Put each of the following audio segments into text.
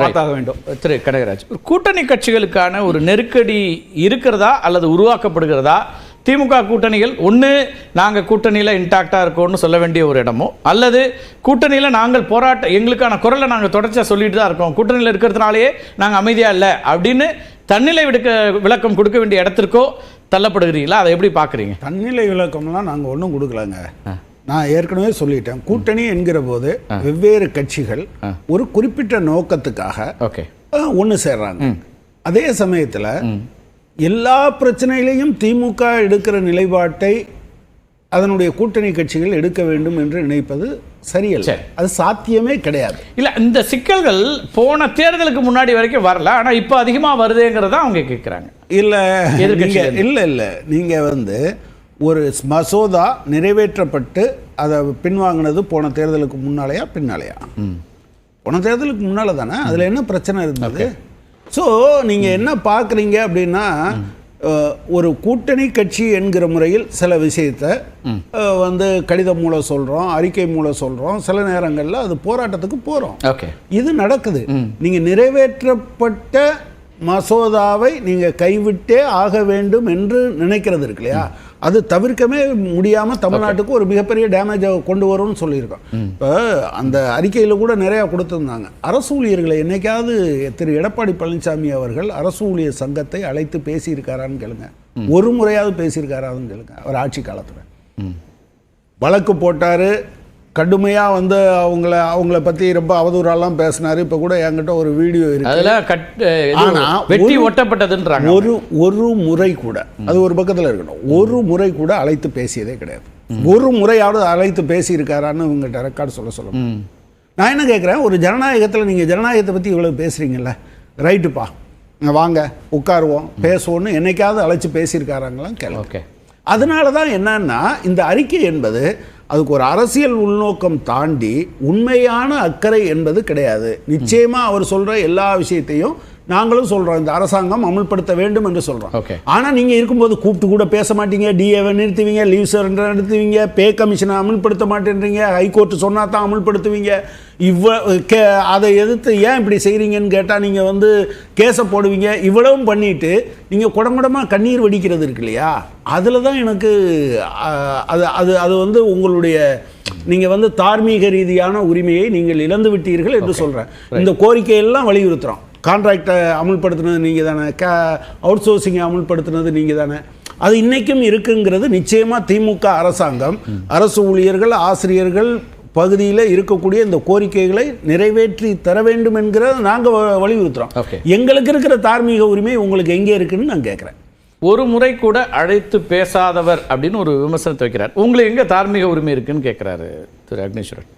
பார்த்தாக வேண்டும். திரு கனகராஜ், கூட்டணி கட்சிகளுக்கான ஒரு நெருக்கடி இருக்கிறதா அல்லது உருவாக்கப்படுகிறதா? திமுக கூட்டணிகள் ஒன்று நாங்கள் கூட்டணியில் இன்டாக்டாக இருக்கோம்னு சொல்ல வேண்டிய ஒரு இடமோ, அல்லது கூட்டணியில் நாங்கள் எங்களுக்கான குரலை நாங்கள் தொடர்ச்சியாக சொல்லிட்டு தான் இருக்கோம், கூட்டணியில் இருக்கிறதுனாலேயே நாங்கள் அமைதியாக இல்லை அப்படின்னு தன்னிலை விளக்கம் கொடுக்க வேண்டிய இடத்திற்கோ தள்ளப்படுகிறீங்களா? அதை எப்படி பார்க்குறீங்க? தன்னிலை விளக்கம்லாம் நாங்கள் ஒன்றும் கொடுக்கலாங்க. நான் ஏற்கனவே சொல்லிட்டேன், கூட்டணி என்கிற போது வெவ்வேறு கட்சிகள் ஒரு குறிப்பிட்ட நோக்கத்துக்காக ஒன்று சேர்றாங்க. அதே சமயத்தில் எல்லா பிரச்சனையிலையும் திமுக எடுக்கிற நிலைப்பாட்டை அதனுடைய கூட்டணி கட்சிகள் எடுக்க வேண்டும் என்று நினைப்பது சரியல்ல. அது சாத்தியமே கிடையாது. இல்லை, இந்த சிக்கல்கள் போன தேர்தலுக்கு முன்னாடி வரைக்கும் வரல, ஆனால் இப்போ அதிகமாக வருதுங்கிறத அவங்க கேட்குறாங்க. இல்லை இல்லை நீங்கள் ஒரு மசோதா நிறைவேற்றப்பட்டு அதை பின்வாங்கினது போன தேர்தலுக்கு முன்னாலேயா பின்னாலேயா? போன தேர்தலுக்கு முன்னால் தானே. அதில் என்ன பிரச்சனை இருந்தது? ஸோ நீங்கள் என்ன பார்க்குறீங்க அப்படின்னா, ஒரு கூட்டணி கட்சி என்கிற முறையில் சில விஷயத்தை கடிதம் மூலம் சொல்கிறோம், அறிக்கை மூலம் சொல்கிறோம், சில நேரங்களில் அது போராட்டத்துக்கு போகிறோம். இது நடக்குது. நீங்கள் நிறைவேற்றப்பட்ட மசோதாவை நீங்கள் கைவிட்டே ஆக வேண்டும் என்று நினைக்கிறது இருக்கு இல்லையா, அது தவிர்க்கவே முடியாமல் தமிழ்நாட்டுக்கு ஒரு மிகப்பெரிய டேமேஜை கொண்டு வரும்னு சொல்லியிருக்கோம். இப்போ அந்த அறிக்கையில் கூட நிறையா கொடுத்துருந்தாங்க. அரசு ஊழியர்களை என்னைக்காவது திரு எடப்பாடி பழனிசாமி அவர்கள் அரசு ஊழியர் சங்கத்தை அழைத்து பேசியிருக்காரான்னு கேளுங்க. ஒரு முறையாவது பேசியிருக்காரான்னு கேளுங்க. அவர் ஆட்சி காலத்தில் வழக்கு போட்டார், கடுமையாக அவங்கள பற்றி ரொம்ப அவதூறாலாம் பேசினார். இப்போ கூட என்கிட்ட ஒரு வீடியோ இருக்கு. வெட்டி ஒட்டப்பட்டதுன்றாங்க. ஒரு முறை கூட, அது ஒரு பக்கத்தில் இருக்கணும், ஒரு முறை கூட அழைத்து பேசியதே கிடையாது. ஒரு முறையாவது அழைத்து பேசியிருக்காரான்னு உங்கள்கிட்ட ரெக்கார்டு சொல்லணும். நான் என்ன கேட்குறேன், ஒரு ஜனநாயகத்தில் நீங்கள் ஜனநாயகத்தை பற்றி இவ்வளோ பேசுகிறீங்கல்ல, ரைட்டுப்பா வாங்க உட்காருவோம் பேசுவோன்னு என்னைக்காவது அழைச்சி பேசியிருக்காராங்களாம் கேள்வி. அதனால தான் என்னன்னா, இந்த அறிக்கை என்பது அதுக்கு ஒரு அரசியல் உள்நோக்கம் தாண்டி உண்மையான அக்கறை என்பது கிடையாது. நிச்சயமாக அவர் சொல்கிற எல்லா விஷயத்தையும் நாங்களும் சொல்கிறோம், இந்த அரசாங்கம் அமல்படுத்த வேண்டும் என்று சொல்கிறோம். ஆனால் நீங்கள் இருக்கும்போது கூப்பிட்டு கூட பேச மாட்டீங்க, டிஏவை நிறுத்துவீங்க, லீவ் சரண்டர் நிறுத்துவீங்க, பே கமிஷனை அமல்படுத்த மாட்டேன்றீங்க, ஹைகோர்ட்டு சொன்னால் தான் அமல்படுத்துவீங்க. அதை எதிர்த்து ஏன் இப்படி செய்கிறீங்கன்னு கேட்டால் நீங்கள் கேஸை போடுவீங்க. இவ்வளவும் பண்ணிவிட்டு நீங்கள் குடங்குடமாக கண்ணீர் வடிக்கிறது இருக்கு இல்லையா, அதில் தான் எனக்கு அது உங்களுடைய நீங்கள் தார்மீக ரீதியான உரிமையை நீங்கள் இழந்து விட்டீர்கள் என்று சொல்கிறேன். இந்த கோரிக்கையெல்லாம் வலியுறுத்துகிறோம். கான்ட்ராக்டை அமுல்படுத்தினது நீங்கள் தானே, அவுட் சோர்சிங்கை அமுல்படுத்தினது நீங்கள் தானே. அது இன்றைக்கும் இருக்குங்கிறது நிச்சயமாக திமுக அரசாங்கம் அரசு ஊழியர்கள் ஆசிரியர்கள் பகுதியில் இருக்கக்கூடிய இந்த கோரிக்கைகளை நிறைவேற்றி தர வேண்டும் என்கிறத நாங்கள் வலியுறுத்துகிறோம். எங்களுக்கு இருக்கிற தார்மீக உரிமை உங்களுக்கு எங்கே இருக்குன்னு நான் கேட்குறேன். ஒரு முறை கூட அழைத்து பேசாதவர் அப்படின்னு ஒரு விமர்சனத்தை வைக்கிறார். உங்களுக்கு எங்கே தார்மீக உரிமை இருக்குன்னு கேட்குறாரு திரு அக்னீஸ்வரன்.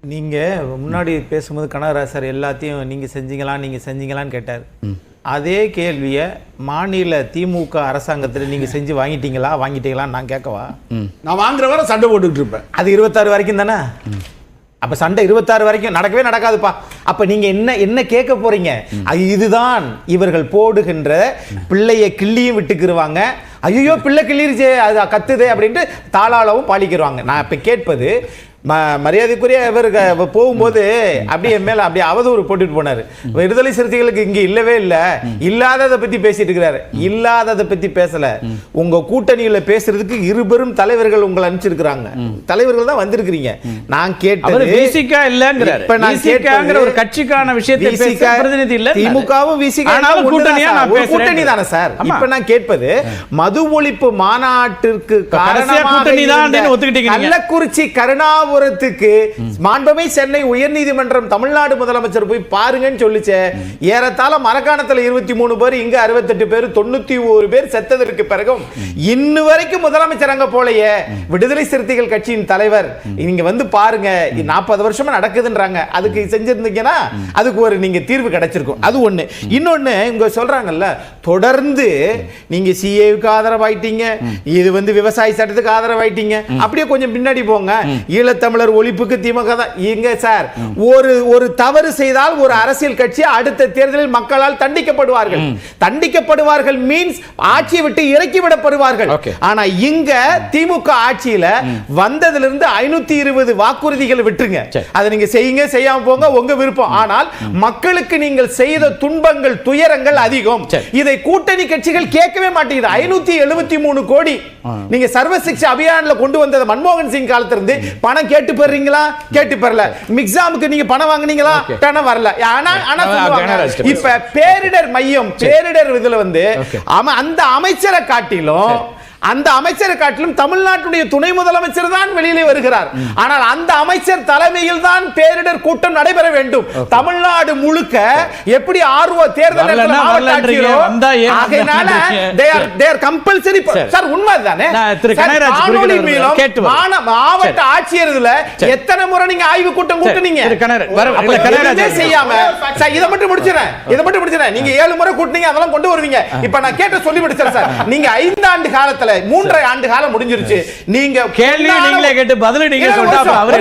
நீங்கள் முன்னாடி பேசும்போது கனகராஜ் சார் எல்லாத்தையும் நீங்கள் செஞ்சீங்களான்னு கேட்டார். அதே கேள்வியை மாநில திமுக அரசாங்கத்தில் நீங்கள் செஞ்சு வாங்கிட்டீங்களான்னு நான் கேட்கவா? நான் வாங்குற வரை சண்டை போட்டுக்கிட்டு இருப்பேன். அது 26 வரைக்கும் தானே. அப்போ சண்டை 26 வரைக்கும் நடக்கவே நடக்காதுப்பா. அப்போ நீங்கள் என்ன கேட்க போறீங்க? இதுதான் இவர்கள் போடுகின்ற பிள்ளையை கிள்ளியும் விட்டுக்கிருவாங்க. ஐயோ பிள்ளை கிள்ளிருச்சே, அது கத்துதே அப்படின்ட்டு தாளாளவும் பாலிக்கிறாங்க. நான் இப்போ கேட்பது, மரியாதைக்குரிய இவர் போகும்போது அப்படியே மேல அப்படியே அவதூறு போட்டுட்டு போனாரு. விடுதலை சிறுத்தைகளுக்கு இங்க இல்லவே இல்லை, இல்லாததை பத்தி பேசிட்டு இருக்கிறாரு. இல்லாததை பத்தி பேசல. உங்க கூட்டணியில பேசுறதுக்கு இருபெரும் தலைவர்கள் உங்களை அனுப்பிச்சிருக்கிறாங்க. தலைவர்கள் தான் வந்திருக்கிறீங்க. நான் கேட்டது இப்ப நான் கேட்கிற ஒரு கட்சிக்கான விஷயத்தை பேச பிரதிநிதி இல்ல. திமுகவும் கூட்டணி தானே சார். இப்ப நான் கேட்பது, மது ஒழிப்பு மாநாட்டிற்கு கள்ளக்குறிச்சி கருணாபுரத்துக்கு மாண்புமை சென்னை உயர்நீதிமன்றம் தமிழ்நாடு முதலமைச்சர் போய் பாருங்கன்னு சொல்லிச்சே. ஏறத்தாழ மரக்காணத்தில் 23 பேர், இங்க 68 பேர், 91 பேர் செத்ததற்கு பிறகும் இன்னும் வரைக்கும் முதலமைச்சர் அங்க போலையே. விடுதலை சிறுத்தைகள் கட்சியின் தலைவர் நீங்க பாருங்க, 40 வருஷமா நடக்குதுன்றாங்க. அதுக்கு செஞ்சிருந்தீங்கன்னா அதுக்கு ஒரு நீங்க தீர்வு கிடைச்சிருக்கும். அது ஒண்ணு. இன்னொன்னு இங்க சொல்றாங்கல்ல, தொடர்ந்து நீங்க சிஏவுக்கு ஆதரவாயிட்டீங்க, இது விவசாய சட்டத்துக்கு ஆதரவாயிட்டீங்க. அப்படியே கொஞ்சம் பின்னாடி போங்க, ஈழ ஈழத்தமிழர் ஒழிப்புக்கு திமுக தான் இங்க சார். ஒரு தவறு செய்தால் ஒரு அரசியல் கட்சி அடுத்த தேர்தலில் மக்களால் தண்டிக்கப்படுவார்கள் மீன்ஸ் ஆட்சியை விட்டு இறக்கி விடப்படுவார்கள். ஆனா இங்க திமுக ஆட்சியில வந்ததிலிருந்து 520 வாக்குறுதிகள் விட்டுருங்க, அதை நீங்க செய்யுங்க செய்யாம போங்க உங்க விருப்பம். ஆனால் மக்களுக்கு நீங்கள் செய்த துன்பங்கள் துயரங்கள் அதிகம். இதை கூட்டணி கட்சிகள் கேட்கவே மாட்டேங்குது. 573 கோடி நீங்க சர்வ சிக்ஷா அபியான்ல கொண்டு வந்தது மன்மோகன் சிங் காலத்திலிருந்து பணம் கேட்டு பெறீங்களா? கேட்டு பெறல. மிக்ஸாமுக்கு நீங்க பணம் வாங்குனீங்களா? பணம் வரல. இப்ப பேரிடர் மையம் பேரிடர் இதுல வந்து அந்த அமைச்சரை காட்டிலும் தமிழ்நாட்டுடைய துணை முதலமைச்சர் தான் வெளியிலே வருகிறார். ஆனால் அந்த அமைச்சர் தலைமையில் தான் பேரிடர் கூட்டம் நடைபெற வேண்டும். தமிழ்நாடு முழுக்க எப்படி ஆர்வ தேர்தல் மாவட்ட ஆட்சியர் எத்தனை முறை நீங்க ஆய்வு கூட்டம் கூட்டுனீங்க? செய்யாம இதை மட்டும் முடிச்சிடறேன். நீங்க 7 முறை கூட்டினீங்க, அதெல்லாம் கொண்டு வருவீங்க. இப்ப நான் கேட்ட சொல்லி முடிச்சிடறேன் சார். நீங்க 5 ஆண்டு காலத்துல 3.5 ஆண்டு காலம் முடிஞ்சிருச்சு. நீங்க கேள்வி நீங்களே கேட்டு பதில் நீங்க சொல்றா அவர்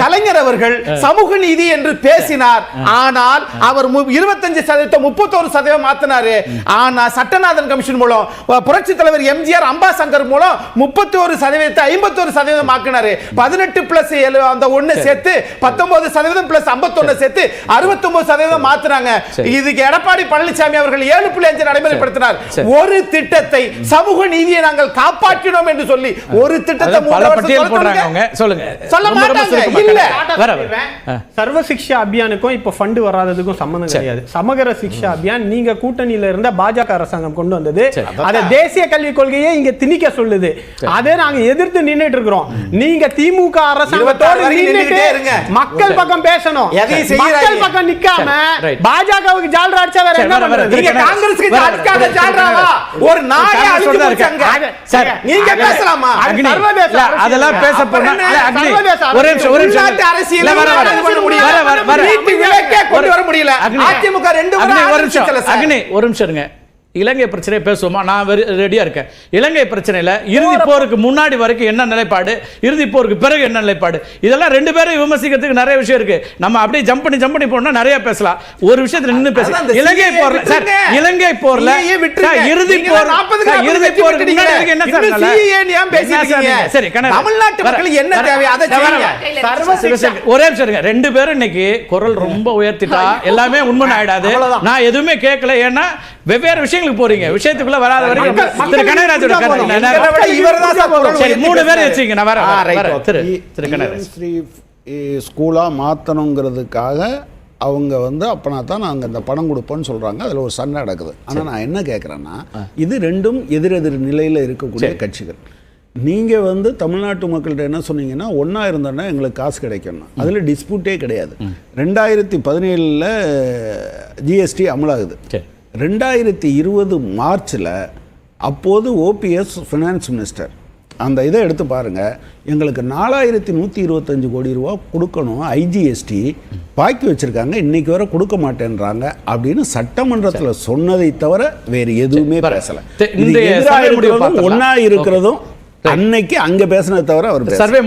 கலைஞர் அவர்கள் சமூக நீதி என்று பேசினார். ஆனால் அவர் 25% 31% மாத்தினாரு. ஆனா சட்டநாதன் கமிஷன் மூலம் புரட்சி தலைவர் எம்ஜிஆர் அம்பாசங்கர் மூலம் 31% 51% மாக்கினாரு. 18 பிளஸ் அந்த 1 சேர்த்து 19% பிளஸ் 51 சேர்த்து 69% மாத்துறாங்க. இதுக்கு எடப்பாடி பழனிசாமி அவர்கள் 7.5 நடைமுறைப்படுத்தினார். ஒரு திட்டத்தை சமூக நீதியை நாங்கள் காப்பாற்றினோம் என்று சொல்லி ஒரு திட்டத்தை சர்வ சிக்ஷா அபியானுக்கும் இப்ப ஃபண்ட் வராததுக்கும் சம்பந்தம் கிடையாது. சமகர சிக்ஷா அபியான் நீங்க கூட்டணியில இருந்த பாஜக அரசாங்கம் கொண்டு வந்தது. அத தேசிய கல்விக் கொள்கையை இங்க திணிக்க சொல்லுது. அதை நாங்க எதிர்த்து நின்னுட்டு இருக்கிறோம். நீங்க திமுக அரசாங்கத்தோடு நின்னுட்டு மக்கள் பக்கம் பேசணும். மக்கள் பக்கம் நிக்காம பாஜகவுக்கு ஜால்ரா அடிச்சா வேற என்ன பண்றது? நீங்க காங்கிரஸ்க்கு ஜால்ராவா? ஒரு நாடே அழிச்சு நீங்க பேசலாமா? அதெல்லாம் பேச போனா ஒரே நிமிஷம் அரசியல் கொண்டு வர முடியல. அதிமுக 2 ஒரு நிமிஷம் இருங்க. இலங்கை பிரச்சனையை பேசுவோமா? நான் ரெடியா இருக்கேன். இலங்கை பிரச்சனையில இறுதி போருக்கு முன்னாடி வரைக்கும் என்ன நிலைப்பாடு, இறுதி போருக்கு பிறகு என்ன நிலைப்பாடு, இதெல்லாம் 2 பேரும் விமர்சிக்கிறதுக்கு நிறைய விஷயம் இருக்கு. நம்ம அப்படியே ஜம்ப் பண்ணி போனா நிறைய பேசலாம். ஒரு விஷயத்துல நின்னு பேசலாம். இலங்கை போர்ல இறுதி போருக்கு முன்னாடி என்ன சரி தமிழ்நாட்டு மக்கள் என்ன தேவை அதை செய்யுங்க. ஒரே நிமிஷம் இருங்க. 2 பேரும் இன்னைக்கு குரல் ரொம்ப உயர்த்திட்டா எல்லாமே உண்மை ஆயிடாது. நான் எதுவுமே கேட்கல. ஏன்னா வெவ்வேறு விஷயங்களுக்கு போறீங்க. விஷயத்துக்குள்ள வராத வரைக்கும் திரு கனகராஜோட சரி 3 பேர் வச்சுங்க. நான் வரேன். திரு கனகராஜ் ஸ்கூலா மாத்தணுங்கிறதுக்காக அவங்க வந்து அப்பனா தான் நாங்கள் இந்த பணம் கொடுப்போம்னு சொல்கிறாங்க. அதில் ஒரு சண்டை நடக்குது. ஆனால் நான் என்ன கேட்குறேன்னா, இது 2ம் எதிரெதிர் நிலையில் இருக்கக்கூடிய கட்சிகள். நீங்கள் வந்து தமிழ்நாட்டு மக்கள்கிட்ட என்ன சொன்னீங்கன்னா, ஒன்றா இருந்தோன்னா எங்களுக்கு காசு கிடைக்கணும். அதில் டிஸ்பியூட்டே கிடையாது. 2017 ஜிஎஸ்டி அமலாகுது. 2020 மார்ச்சில் அப்போது ஓபிஎஸ் ஃபினான்ஸ் மினிஸ்டர் அந்த இதை எடுத்து பாருங்கள். எங்களுக்கு 4125 கோடி ரூபா கொடுக்கணும், ஐஜிஎஸ்டி பாக்கி வச்சுருக்காங்க, இன்றைக்கி வரை கொடுக்க மாட்டேன்றாங்க அப்படின்னு சட்டமன்றத்தில் சொன்னதை தவிர வேறு எதுவுமே பேசலை. ஒன்றா இருக்கிறதும் அன்னைக்கு அங்கே பேசினதை தவிர அவர் சர்வே